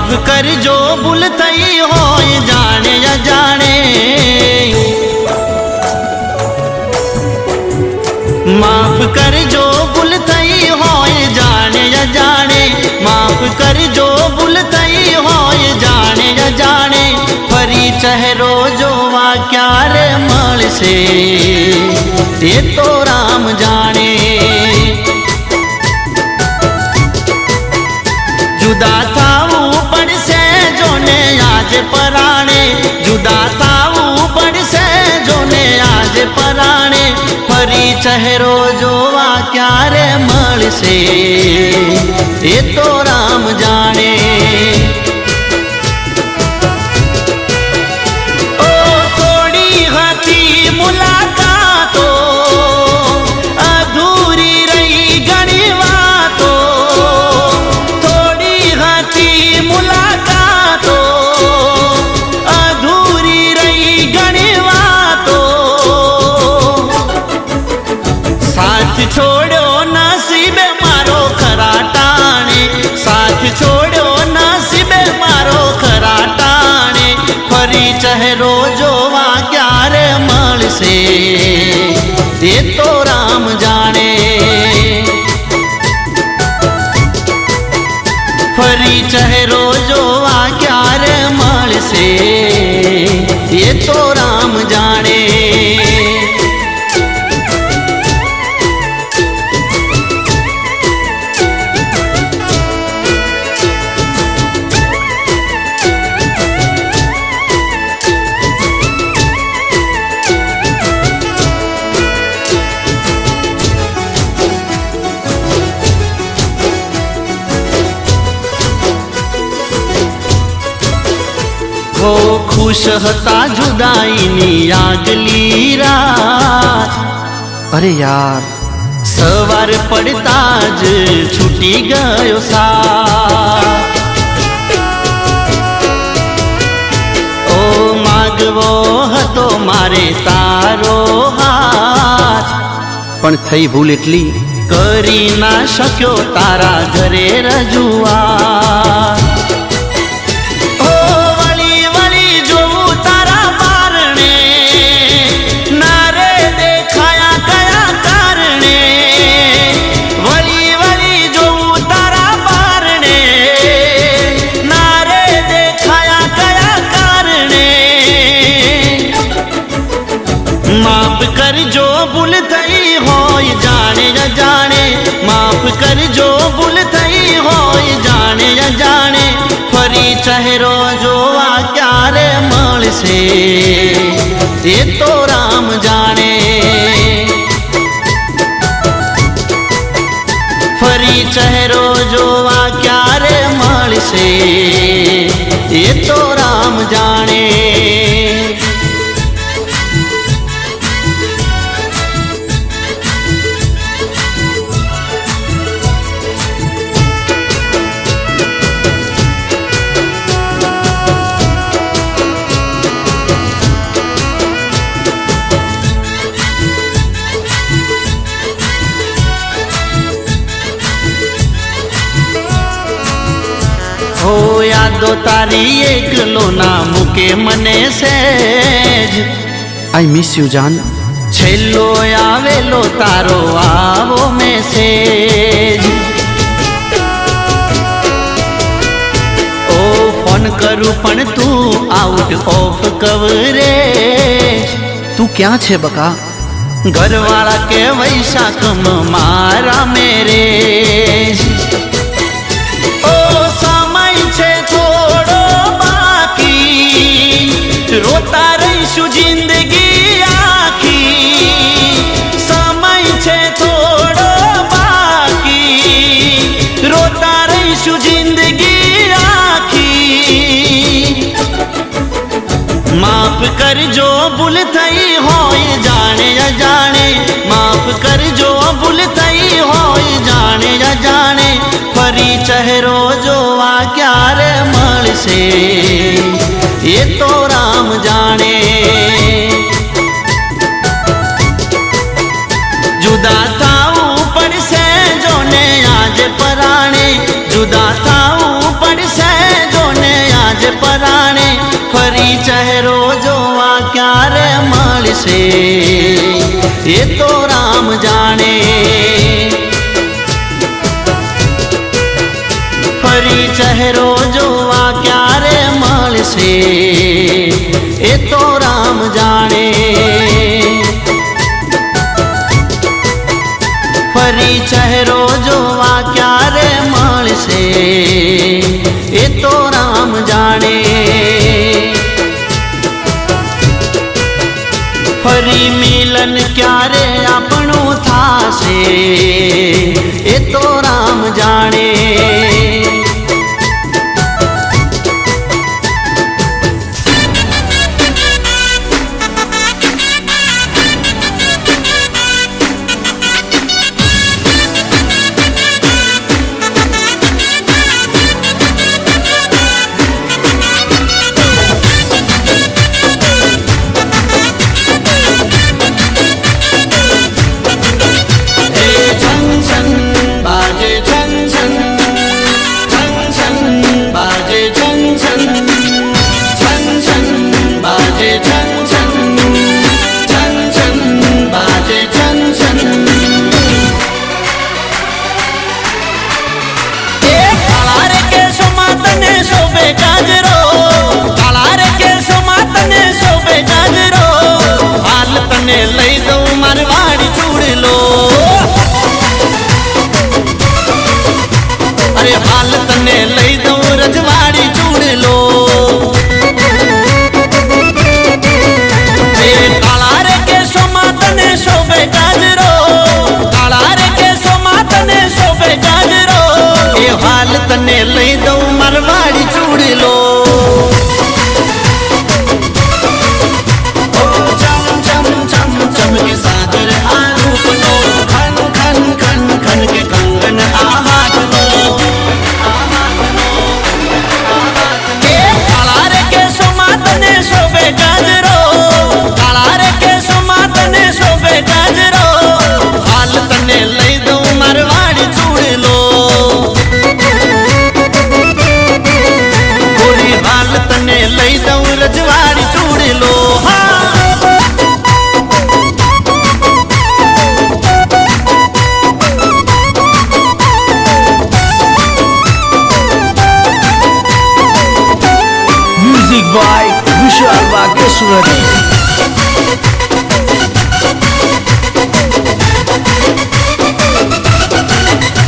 माफ कर जो भूल थई हो जाने अजाणे, माफ कर जो भूल थई हो जाने अजाणे, माफ कर जो भूल थई हो जाने अजाणे। फरी चेहरो जोवा क्यारे मळशे ये तो राम जाने। जुदा थावू पड़से जोने आज पराणे, जुदा थावू पड़से जोने आज पराणे। फरी चेहरो जोवा क्यारे मळशे ये तो राम जाने। ओ थोड़ी हती मुलाकातो अधूरी रही घणी वातो, थोड़ी हती मुलाकातो अधूरी रही घणी वातो। साथ छोड़ो नसीबे मारो खरा टाणे, साथ छोड़ो नसीबे मारो खरा टाणे। फरी चेहरो जोवा क्यारे मळशे ये तो राम जाने। फरी चेहरो जोवा क्यारे मळशे ये तो राम जाने। हो खुश हता जुदाईनी आगली रात, अरे यार सवार पड़ता ज छूटी गयो साथ। ओ मागवो हतो मारे तारो हाथ, पण थई भूल एटली करी ना शक्यो तारा घरे रजूआत। माफ कर जो भूल थई हो जाने अजाणे, माफ कर जो भूल थई हो जाने अजाणे। फरी चेहरो जोवा क्यारे मळशे ये तो राम जाने। फरी चेहरो जोवा क्यारे मळशे ये तो राम जाने। हो यादो तारी एकलो ना मुके मने सेज। आई मिस यू जान। छेल्लो आवेलो तारो आवो मेसेज। ओ फोन करू पण तू आउट ऑफ कवरेज। तू क्या छे बका? घरवाला के वैशाख मारा मेरे। रोता रहीशु जिंदगी आखी, समय छे थोड़ो बाकी। रोता रहीशु जिंदगी आखी। माफ कर जो भूल थई हो जाने अजाणे, माफ कर जो भूल थई हो जाने अजाणे। फरी चेहरो जोवा क्यारे मळशे ये तो राम जाने। जुदा थाऊ पड़से जोने आज पराणे, जुदा थाऊ पड़से जोने મળશે એ તો રામ જાણે ફરી ચહેરો જોવા ક્યારે મળશે એ તો રામ જાણે ફરી ચહેરો જોવા ક્યારે મળશે એ તો રામ જાણે ફરી મિલન ક્યારે આપણું થાશે એ તો રામ જાણે લઈ દઉં મારવાડી ચૂડલો અરે હાલ તને લઈ દઉં રજવાડી ચૂડલો એ કાળા રે કેસોમાં તને શોભે ગાજરો કાળા રે કેસોમાં તને શોભે ગાજરો એ હાલ તને લઈ દઉં મારવાડી ચૂડલો चमके सागर आरूप नो खन खन खन खन के कंगन आहात नो काला रे के सोमातने शोभे गाजरो काला रे के सोमातने शोभे गाजरो हाल तने लई दऊं मारवाड़ी चूड़लो गोरी हाल तने लई दऊं रजवाड़ी चूड़लो बाय विशाल बागेश्वरी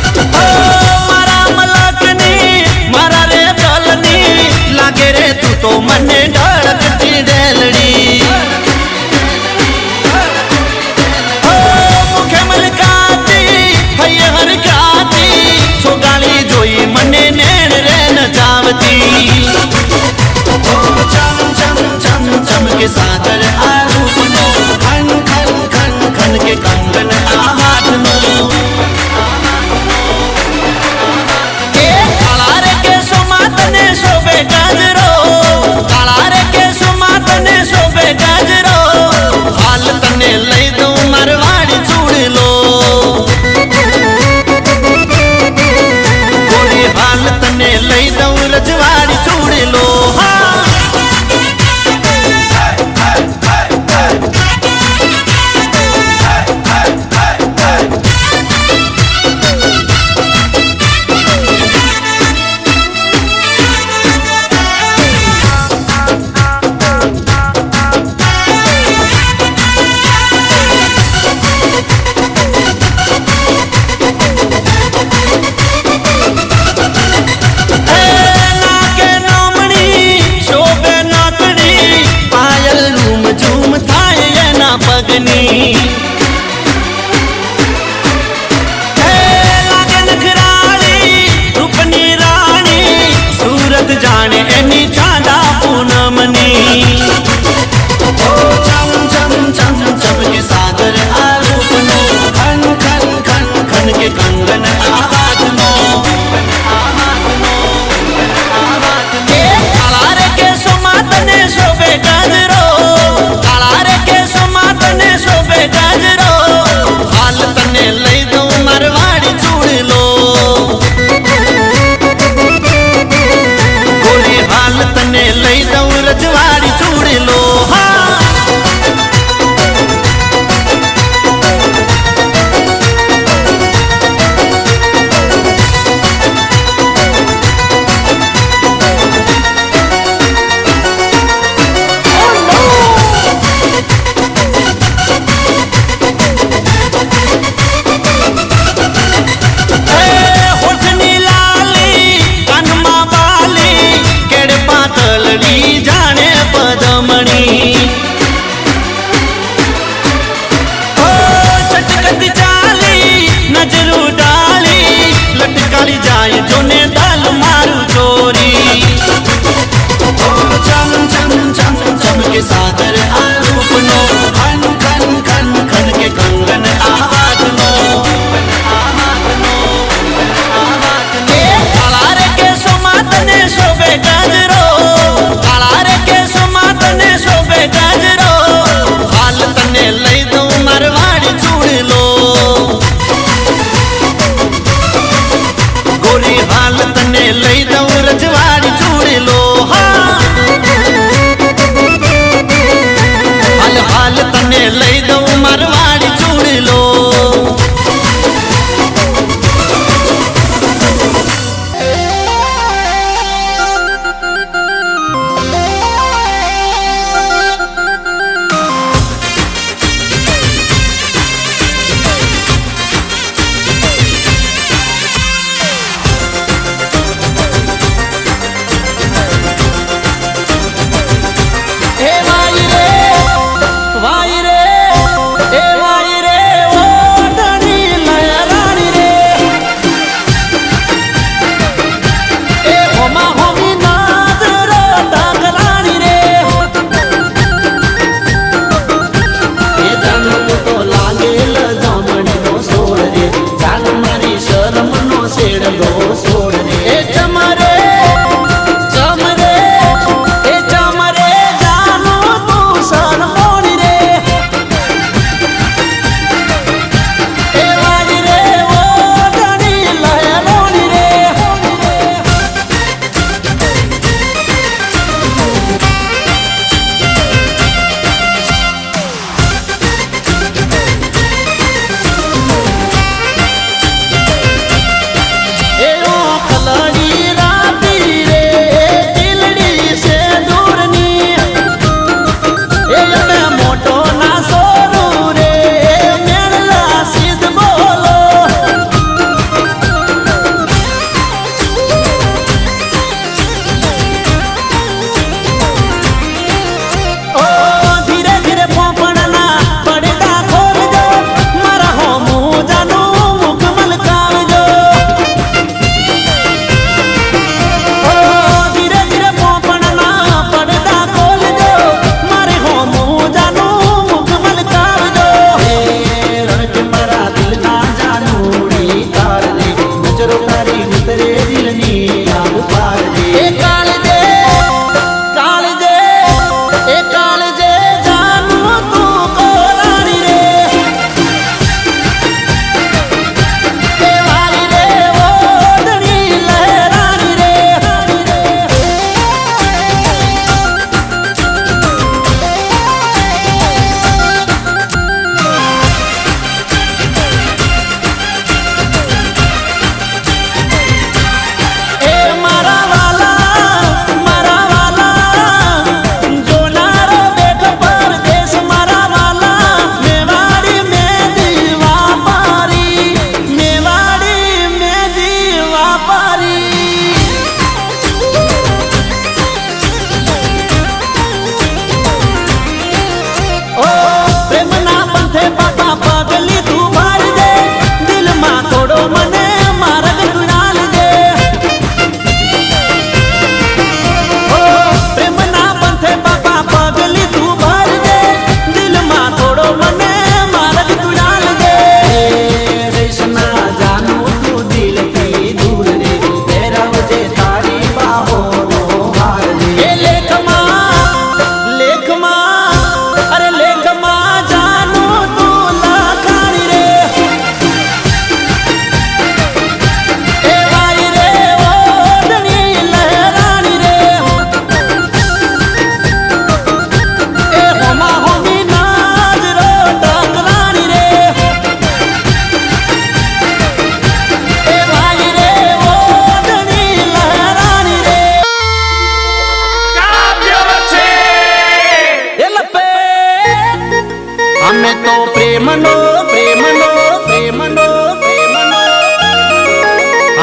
मारा मलकनी मारा रे दलनी लागे रे तू तो मने धड़कती डेलड़ी मुखे मलकाती भैया हर गाती छोगाली जोई मने नैन रे न जावती चमके सागर आरूप नो खन खन खन खन के कंगन आहात नो काला रे के सोमातने शोभे गाजरो काला रे के सोमातने शोभे गाजरो हाल तने लई दऊं मारवाड़ी चूड़लो गोरी हाल तने लई दऊं रजवाड़ी चूड़लो लागे नखराली रूपनी रानी सूरत जाने एनी चांदा पूनमनी चम चम चम चमके सागर आरूप नो खन खन खन खन के कंगन आवाज नो काला रे के सोमातने शोभे गाजरो काला रे के सोमातने शोभे गाजरो પગલી જાણે પદમણી ચટકતી ચાલી નજરું ડાળી લટકાળી જાય જોને દાલ મારું ચોરી ચમ ચમ ચમ ચમકે સાગર આ રૂપનો ખન ખન ખન ખન કે કંગન આવાજનો કાળા રે કેસોમાં તને શોભે ગાજરો કાળા રે કેસોમાં તને શોભે ગાજરો હાલ તને લઈ દઉં મારવાડી ચૂડલો ગોરી હાલ તને લઈ દઉં રજવાડી ચૂડલો હાલ તને લઈ દઉં મારવાડી ચૂડલો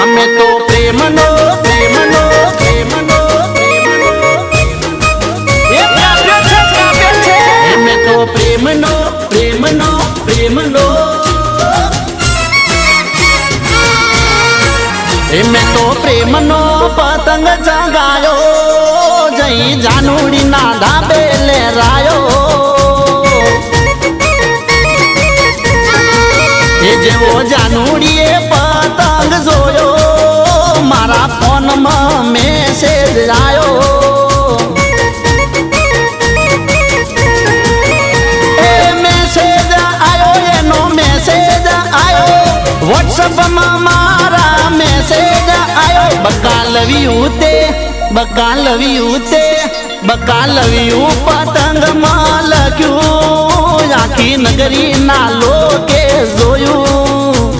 અમે તો પ્રેમનો પ્રેમનો પ્રેમનો પ્રેમનો પ્રેમનો પ્રેમનો પ્રેમનો મેં તો પ્રેમનો પતંગ ચગાયો જઈ જાનુડીના ધાબે લહેરાયો એ જેવો જાનુડીએ પતંગ જોયો મારા ફોનમાં મેસેજ આવ્યો એ મેસેજ આવ્યો એનો મેસેજ આવ્યો વોટ્સઅપમાં મારા મેસેજ આવ્યો બકા લવ્યું તે બકા લવ્યું તે બકા લવ્યું પતંગમાં લખ્યું આખી નગરીના લોકે જોયું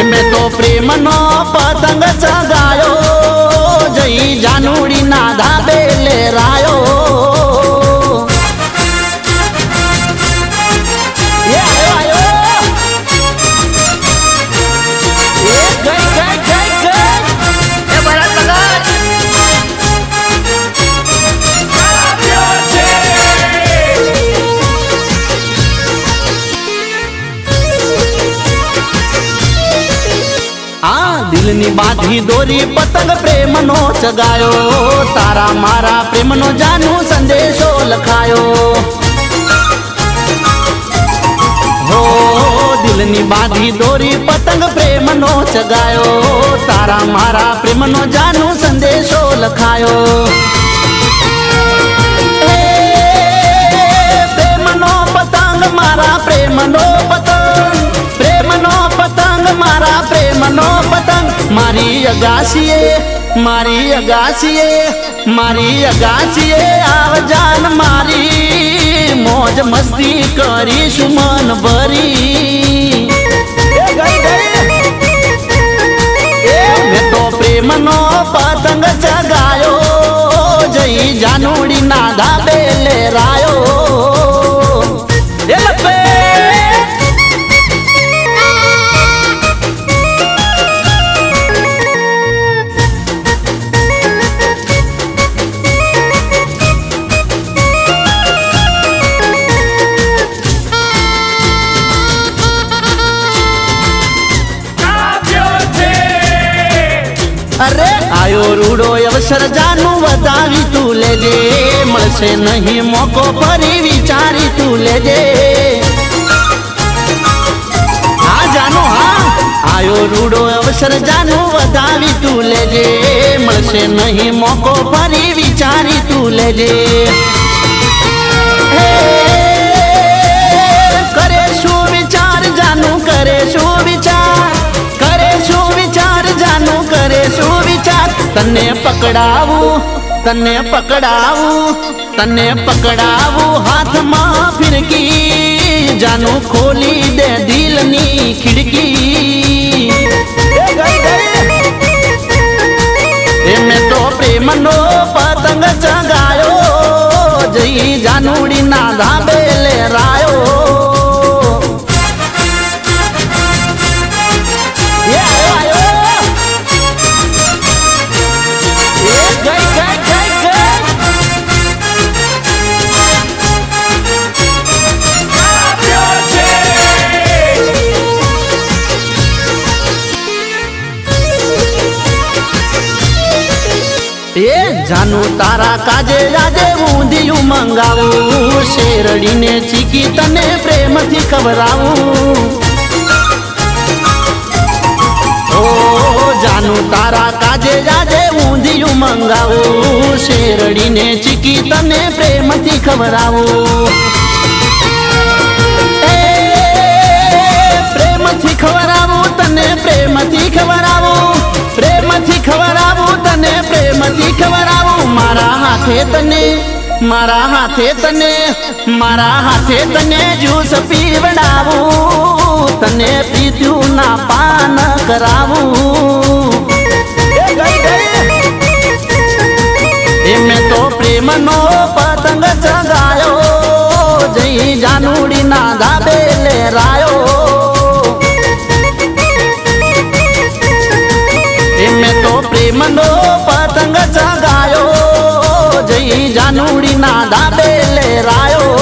મેં તો પ્રેમનો પતંગ ચગાયો જઈ જાનુડીના ધાબે લહેરાયો દિલની બાંધી દોરી પતંગ પ્રેમનો ચગાયો તારા મારા પ્રેમનો જાનુ સંદેશો લખાયો હો દિલની બાંધી દોરી પતંગ પ્રેમનો ચગાયો તારા મારા પ્રેમનો જાનુ સંદેશો લખાયો પ્રેમનો પતંગ મારા પ્રેમનો પતંગ પ્રેમનો પતંગ મારા પ્રેમનો પતંગ મારી અગાસીએ મારી અગાસીએ મારી અગાસીએ આવજાન મારી મોજ મસ્તી કરીશું મન ભરી મેં તો પ્રેમનો પતંગ ચગાયો જઈ જાનુડીના ધાબે લહેરાયો અરે આયો રૂડો અવસર જાનું વધાવી તું લેજે મળશે નહીં મોકો ફરી વિચારી તું લેજે હા જાનો હા આયો રૂડો અવસર જાનું વધાવી તું લેજે મળશે નહીં મોકો ફરી વિચારી તું લેજે કરે શું વિચાર જાનું કરે શું વિચાર કરે શું વિચાર જાનું કરે શું વિચાર તને પકડાવું તને પકડાવું તને પકડાવું હાથમાં ફિરકી જાનું ખોલી દે દિલની ખિડકી મેં તો પ્રેમનો પતંગ ચગાયો જઈ જાનુડીના ધાબે લહેરાયો એ જાનુ તારા કાજે આજે ઊંધિયું મંગાવું શેરડીને ચીકી તને પ્રેમથી ખવડાવું ઓ જાનુ તારા કાજે આજે ઊંધિયું મંગાવું શેરડીને ચીકી તને પ્રેમથી ખવડાવું પ્રેમથી ખવડાવું તને પ્રેમથી ખવડાવું પ્રેમથી ખવડાવું તને પ્રેમથી ખવડાવું મારા હાથે તને મારા હાથે તને મારા હાથે તને જ્યુસ પીવડાવું તને પીધું ના પાન કરાવું મેં તો પ્રેમનો પતંગ ચગાયો જઈ જાનુડીના ધાબે લહેરાયો મેં તો પ્રેમનો પતંગ ચગાયો જઈ જાનુડી ધાબે લેરાયો.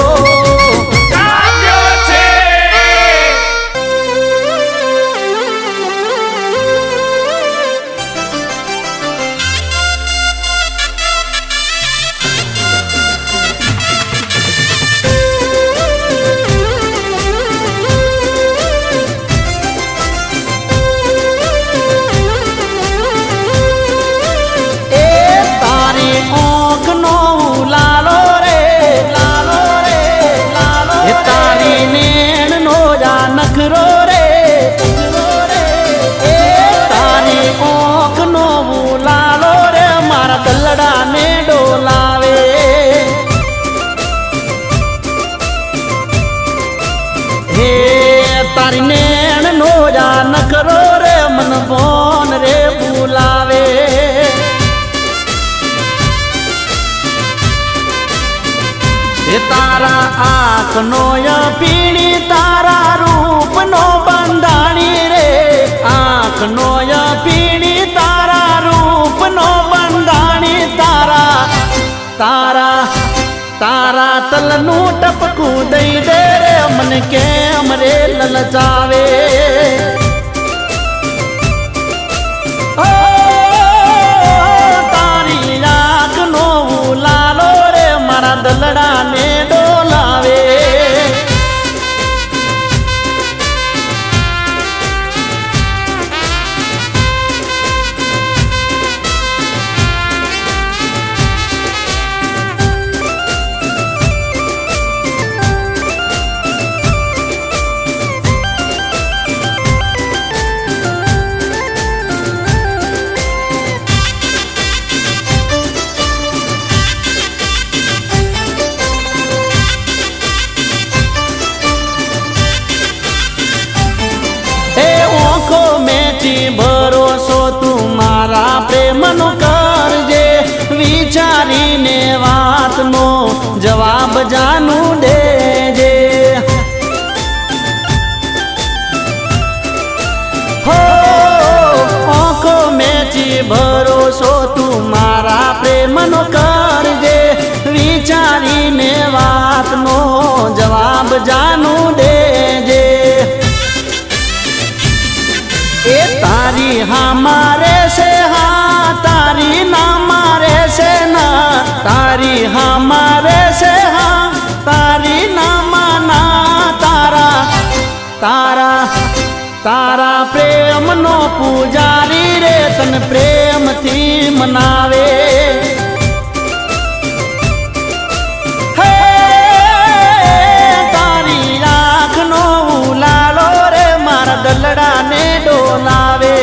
તારી નેણ નો જા નખરો રે મન બોન રે બોલાવે. એ તારા આંખ નો પીણી તારા રૂપ નો બંધાણી રે. આંખ નો પીણી તારા રૂપ નો બંધાણી. તારા તારા તારા તલનું ટપકું દઈ દે રે મને કેમ રે લલચાવે. તારી આંખ નો લાલો રે મારા દલડા ને ડોલાવે. ભરોસો તું મારા પ્રેમનો કરજે. વિચારીને વાતનો જવાબ જાનું દેજે. હો આંખો મેચી ભરોસો તું મારા પ્રેમનો કરજે. વિચારીને વાતનો જવાબ જાનું દેજે. એ તારી હા મારે છે હા તારી ના મારે છે ના. તારી હા મારે છે હા તારી ના માના. તારા તારા તારા પ્રેમનો પૂજારી રે તને પ્રેમથી મનાવે. હે તારી આંખનો લાલો રે મારા દલડા ને ડોલાવે.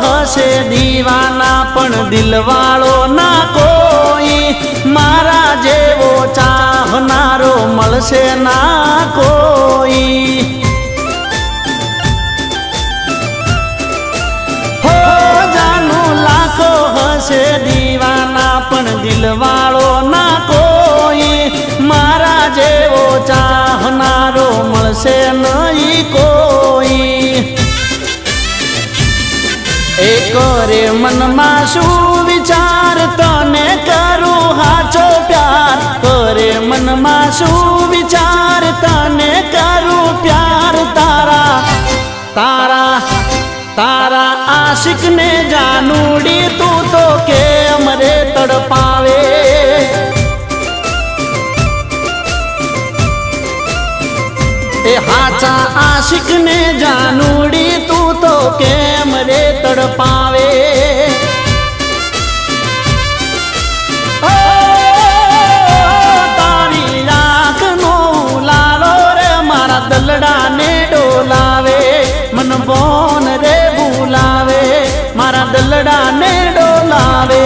હશે દીવાના પણ દિલવાળો ના કોઈ. મારા જેવો ચાહનારો મળશે ના કોઈ. હો જાનું લાખો હશે દીવાના પણ દિલવાળો ના કોઈ. મારા જેવો ચાહનારો મળશે નહીં કોઈ. એ કરે મનમાં શું વિચાર તને કરું હાચો પ્યાર. કરે મનમાં શું વિચાર તને કરું પ્યાર. તારા તારા તારા આશિક ને જાનુડી તું તો કેમ રે તડપાવે. એ હાચા આશિક ને જાનુડી તું તો કેમ રે તડપાવે. તારી આંખનો લાલો રે મારા દલડા ને ડોલાવે. મન બોન રે બોલાવે મારા દલડા ને ડોલાવે.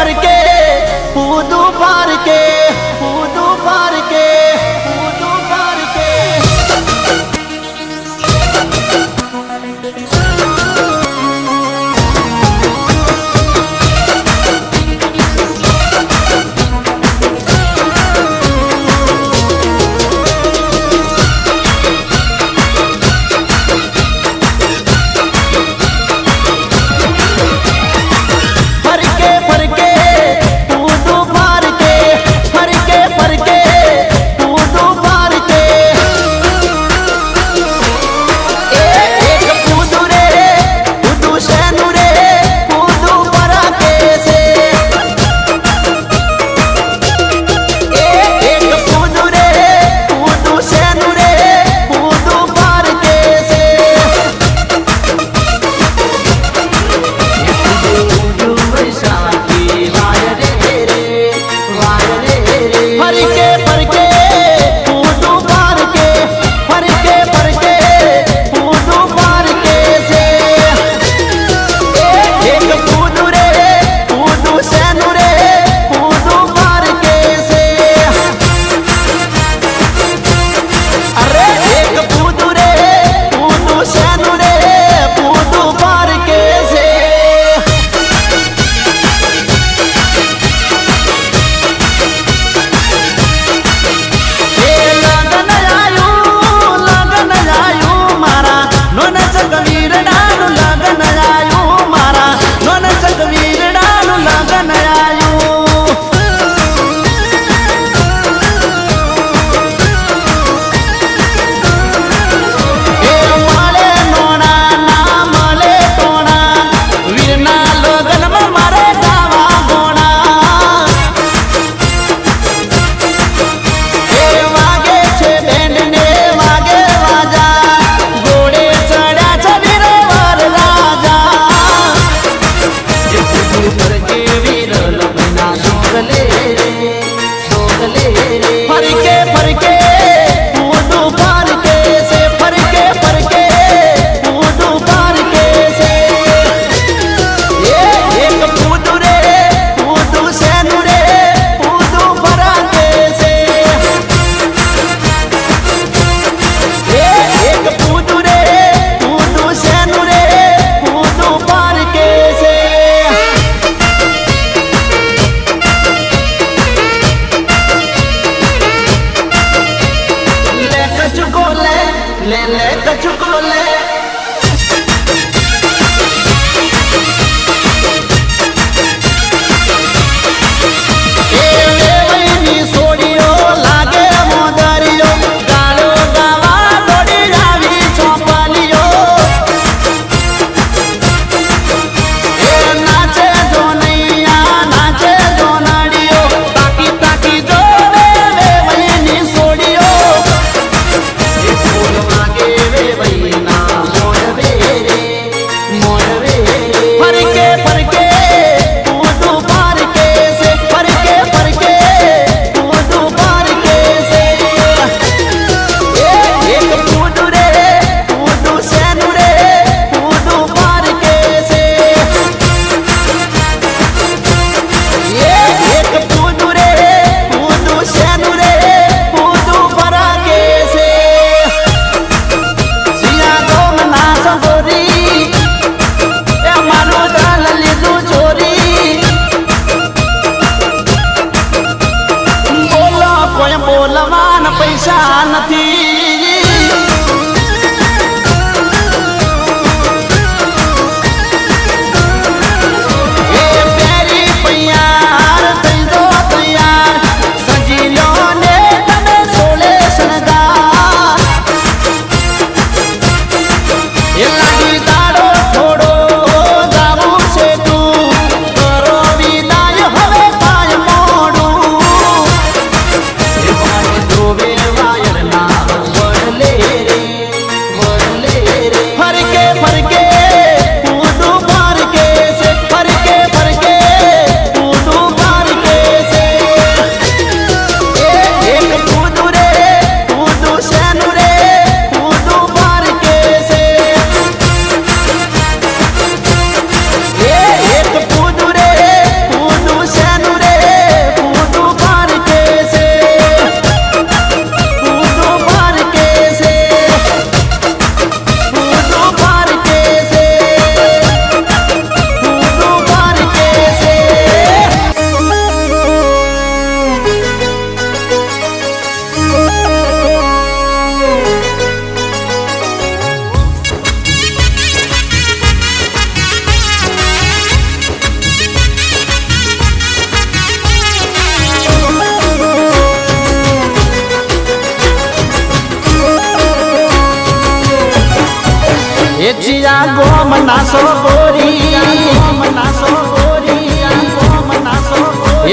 फरके कूदू फार के कूदू फार के कूदू फार के। फरके फरके ગોમ નાસો ગોરી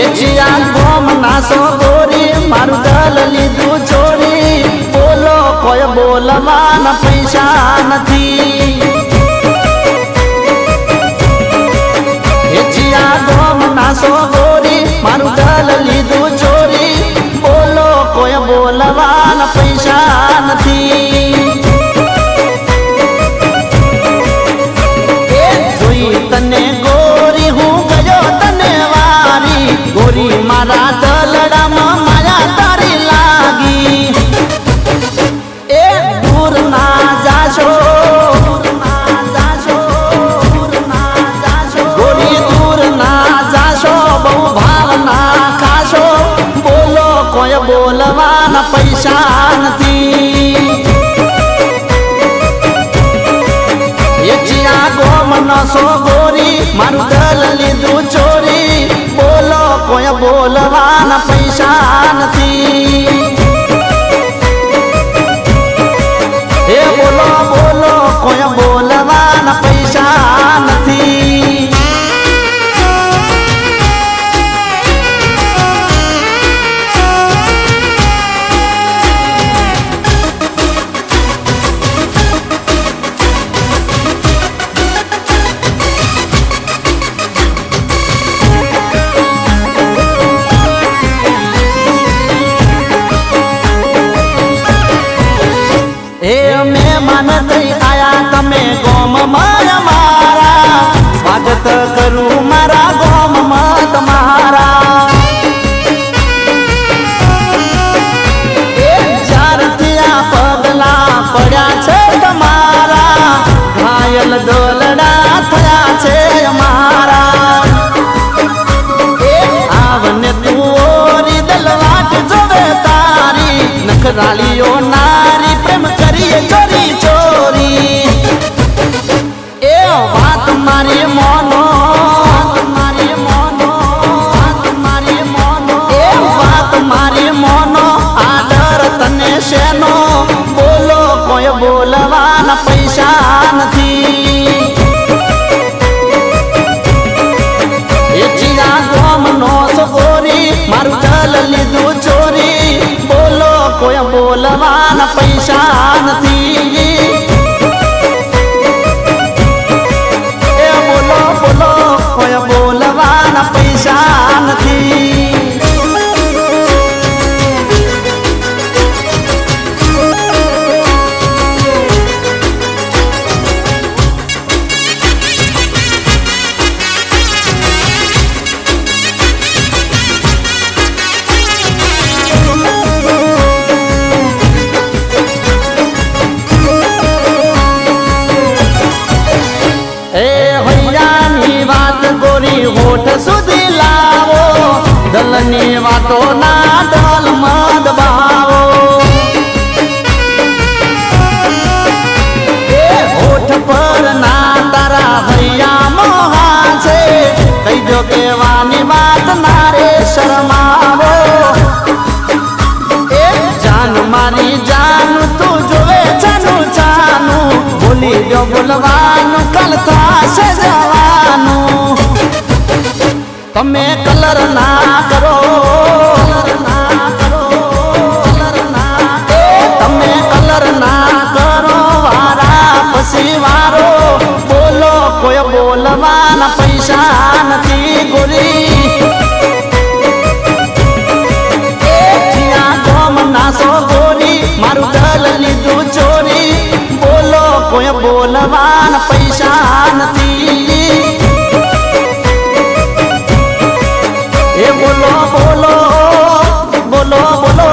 એચિયા ગોમ નાસો ગોરી મારું દલ લીધું છોડી બોલો કોઈ બોલવાના પૈસા નથી એચિયા ગોમ નાસો ગોરી મારું દલ લીધું છોડી બોલો કોઈ બોલવાના પૈસા નથી તને ગોરી હું ગયો તને વારી ગોરી મારા દલડામાં માયા તારી લાગી એ દૂર ના જાશો ગોરી દૂર ના જાશો બહુ ભાવના ખાશો બોલો કોઈ બોલવાના પૈસા નથી ગોમ નસો ગોરી મારું દલ લીધું ચોરી બોલો કોઈ બોલવાના પૈસા નથી એ બોલો બોલો કોઈ બોલવાના પૈસા નથી મહેમાન થઈ આયા તમે ગોમ મારા સ્વાગત કરું મારા ગોમ તમારા જ્યારથી આ પગલા પડ્યા છે તમારા ઘાયલ દોલડા થયા છે અમારા આવને તું ઓરી દલવાટ જોવે તારી નખરાલીઓ નારી પ્રેમ કરીએ ચોરી ચોરી એ વાત મારી મોનો એ વાત મારી મોનો આદર તને શેનો બોલો કોઈ બોલવાના પૈસા નથી એ ચીરા ગોમ નો સગોરી મારું દલ લીધું ચોરી બોલો કોઈ બોલવાના પૈસા નથી એ બોલો બોલો કોઈ બોલવાના પૈસા નથી હોઠ સુધી લાવો દલની વાતો ના ડલ મદ બાવો એ હોઠ પર ના તારા હૈયા મોહા છે કહી દો કેવાની વાત ના રે શરમાવો એ જાન મારી જાન તું જોવે જાનું જાનું બોલી દો બોલવાનું કલ થાશે જવાનું તમે કલર ના કરો તમે કલર ના કરો વારા પછી વારો બોલો કોઈ બોલવાના પૈસા નથી ગોરી ગોમ નાસો ગોરી મારું દલ લીધું ચોરી બોલો કોઈ બોલવાના પૈસા નથી એ બોલો બોલો બોલો બોલો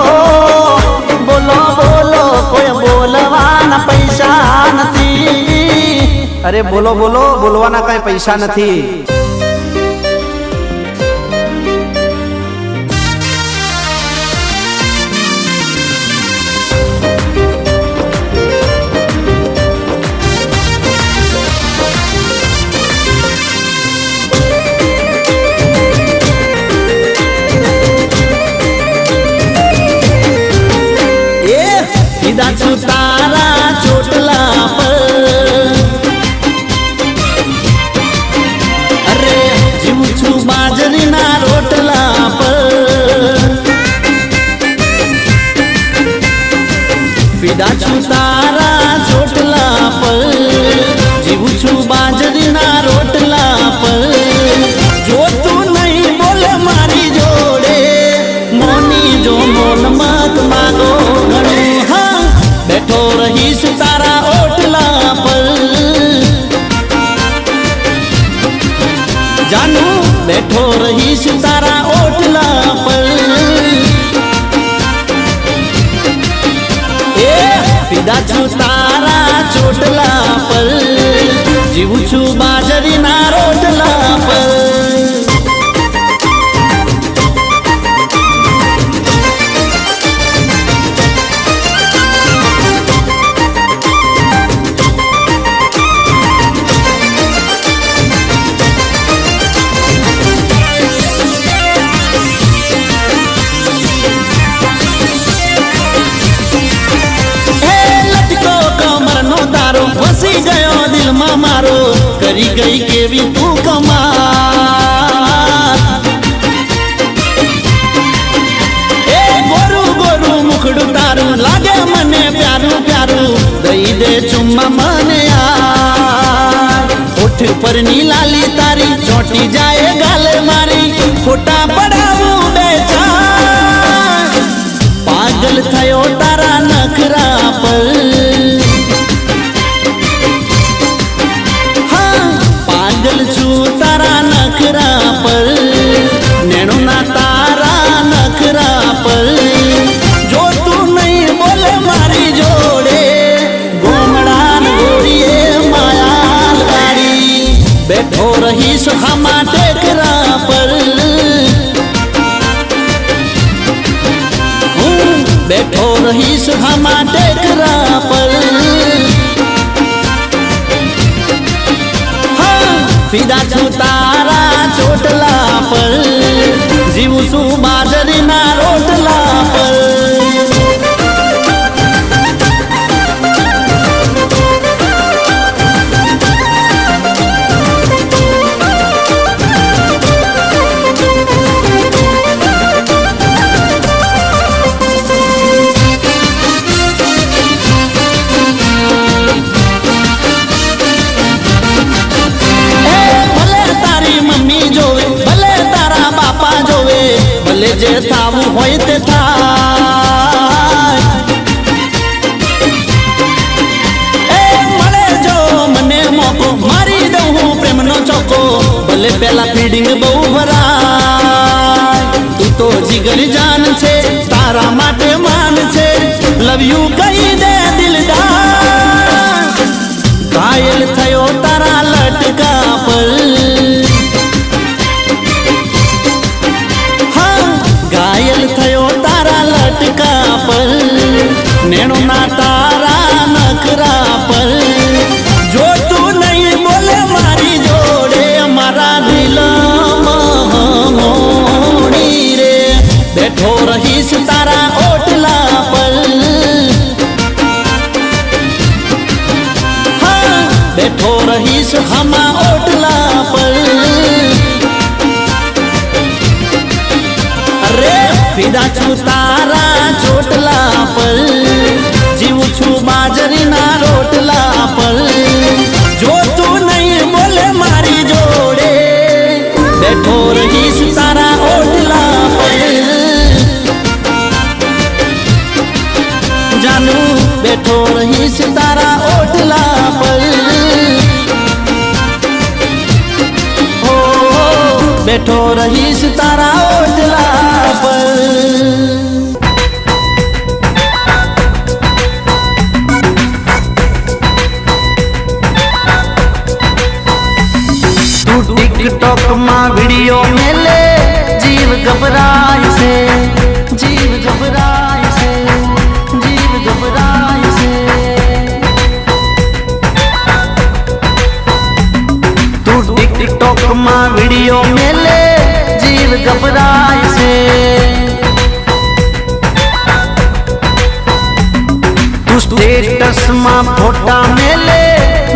બોલો બોલો કોઈ બોલવાના પૈસા નથી અરે બોલો બોલો બોલવાના કઈ પૈસા નથી તારા ચોટલા પર ફિદા છું તારા ચોટલા પર, જીવું છું બાજરીના રોટલા પર. જો તું નહીં બોલે મારી જોડે, મોની જો મોલ મત માગો ઘણું. હા, બેઠો રહીશ તારા ઓટલા પર, જાનું બેઠો રહીશ તારા ઓટલા પર. એ ફિદા છું તારા ચોટલા પર, જીવું છું બાજરીના રોટલા પર. વસી ગયો દિલમાં મારો, કરી ગઈ કેવી તું કમાલ. એ ગોરું ગોરું મુખડું તારું લાગે મને પ્યારું પ્યારું, દઈ દે ચુમ્મા મને યાર. હોઠ પરની લાલી તારી ચોંટી જાય ગાલે મારી, ફોટા પડાવું બે ચાર. પાગલ થયો તારા નખરા પર, પાગલ છું તારા નખરા પર, નેણુના તારા નખરા પર. જો તું નહીં બોલે મારી જોડે, ગોમડા ગોળીએ માયા ગાડી. બેઠો રહીશ હામા ટેકરા પર, હું બેઠો રહીશ હામા ટેકરા પર. ફિદા છું તારા ચોટલા પર, જીવું છું બાજરીના રોટલા પર. ભલે જે થાવું હોય તે થાય, એ મળે જો મને મોકો, મારી દઉં હું પ્રેમનો ચોકો. ભલે પેલા ફીડિંગ બહુ ભરાય, તું તો જીગર જાન છે, તારા માટે માન છે. લવ યુ કહી દે દિલદાર, ઘાયલ થયો તારા લટકા પર. ઘાયલ થયો તારા લટકા પર, નેણુના તારા નખરા પર. જો તું નહીં બોલે મારી જોડે, મારા દિલમાં મોડી રે. બેઠો રહીશ તારા ઓટલા પર, હા, બેઠો રહીશ હમા ઓટલા પર. ફિદા છું તારા ચોટલા પર, જીવું છું બાજરીના રોટલા પર. જો તું નહીં બોલે મારી જોડે, બેઠો રહીશ તારા ઓટલા પર. જાનું બેઠો રહીશ તારા ઓટલા પર. બેઠો રહીશ તારા ઓટલા પર. તું ટિકટોક માં વિડિયો મેલે, જીવ ગભરાય છે, જીવ ગભરાય છે, જીવ ગભરાય છે. તું ટિકટોક માં વિડિયો મેલે, જીવ ગભરાય છે. તું સ્ટેટસ માં ફોટા મેલે,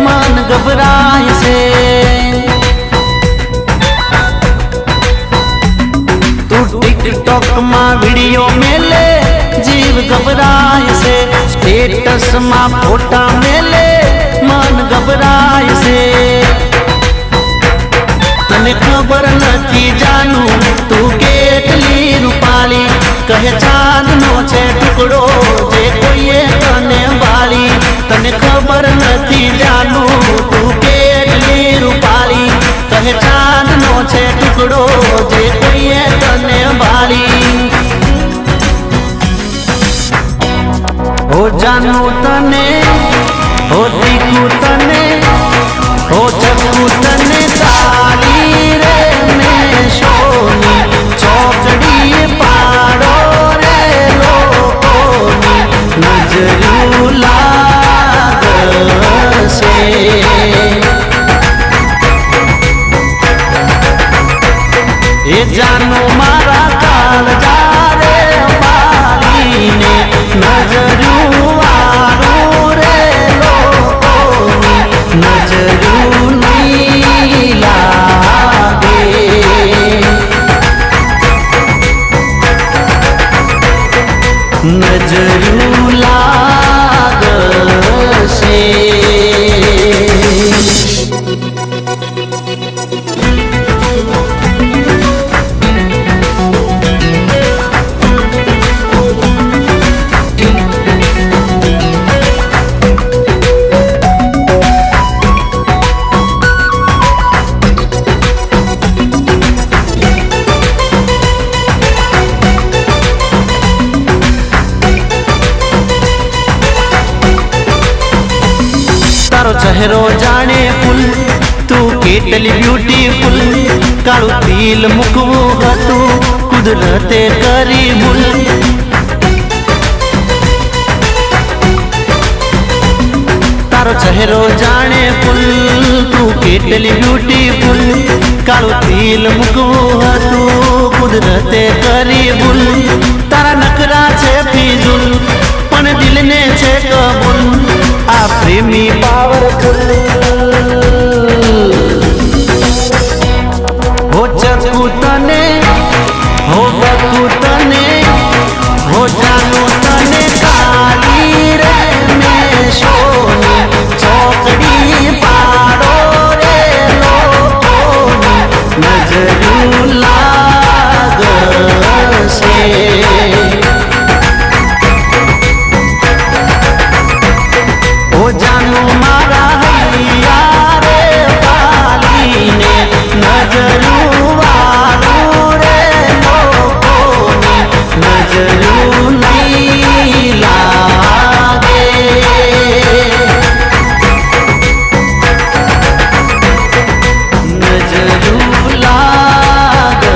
મન ગભરાય છે. તું ટિકટોક માં વિડિયો મેલે, જીવ ગભરાય છે. स्टेटस में फोटा मेले मन घबराय से तने खबर नहीं जानू तू केटली रूपाली कहे चांद नो छे टुकड़ो जे कोई तने बाली तने खबर नहीं जानू तू केटली रूपाली कहे चांद नो छे टुकड़ो जे कोई तने बाली हो जानू तने हो दीकू तने हो चकू तने ताली रे में सोनी चौकड़ी पाड़ो रे लोकोनी नजरू लागसे ए जानू मारा काल जा रे बाली ने नजरू वारो रे लोकोनी नजरू नहीं लागे नजरू लागसे तारो चेहरो जाने फूल तू केटली ब्यूटीफुल काळू तिल मुकवू हतू कुदरते करी भूल तारो चेहरो जाने फूल तू केटली ब्यूटीफुल काळू तिल मुकवू हतू कुदरते करी भूल तारा नखरा छे फिजूल पण दिल ने छे कबूल आ प्रेमी पावरफुल हो चकू तने हो बकू तने हो जानू तने काली रे में सोनी चौकड़ी पाड़ो रे लोकोनी नजरू लागसे ओ जानू मारा हैया रे बाली ने नजरू वारू रे लोकोनी नजरू नहीं लागे नजरू लागसे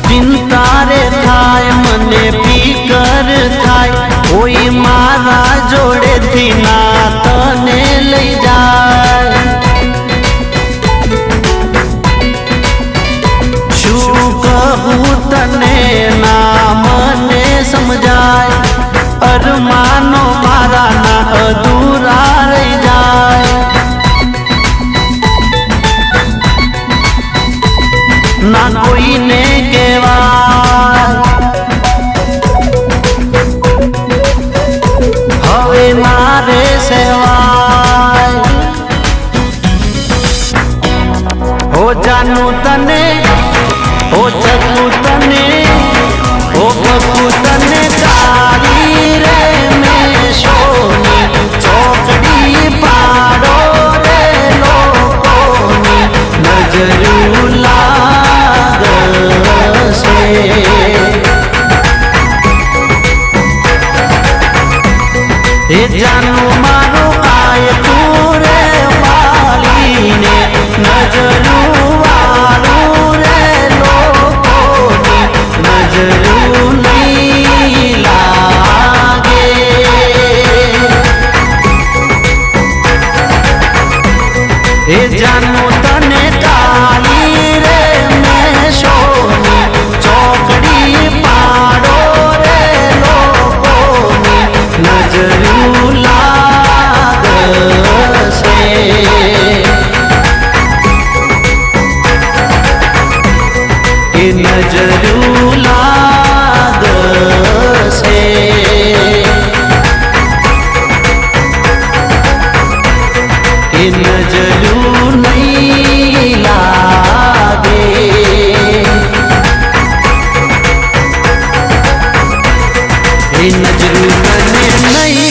चिंता रे थाय मने फिकर थाय कोई मारा जोड़े थी ना तने लई जाय शू कहूँ तने ना मने समझाय अरमानो मारा ना अधूरा रह जाय ना कोई ने केवाय हवे मारे सेवाय हो जानू तने हो चकू तने हो बकू तने काली रे में सोनी चौकड़ी पाड़ो रे लोकोनी नजरू लागसे ए जानू मारो आय तू रे बाली ने नजरू वारू रे लोकोनी नजरू नहीं लागे જાનો તને કાલી રે મેં સોની ચોકડી પાડો રે લોકોની નજરું લાગશે એ નજરું લાગશે એ નજરું નહીં લાગે એ નજરું તને નહીં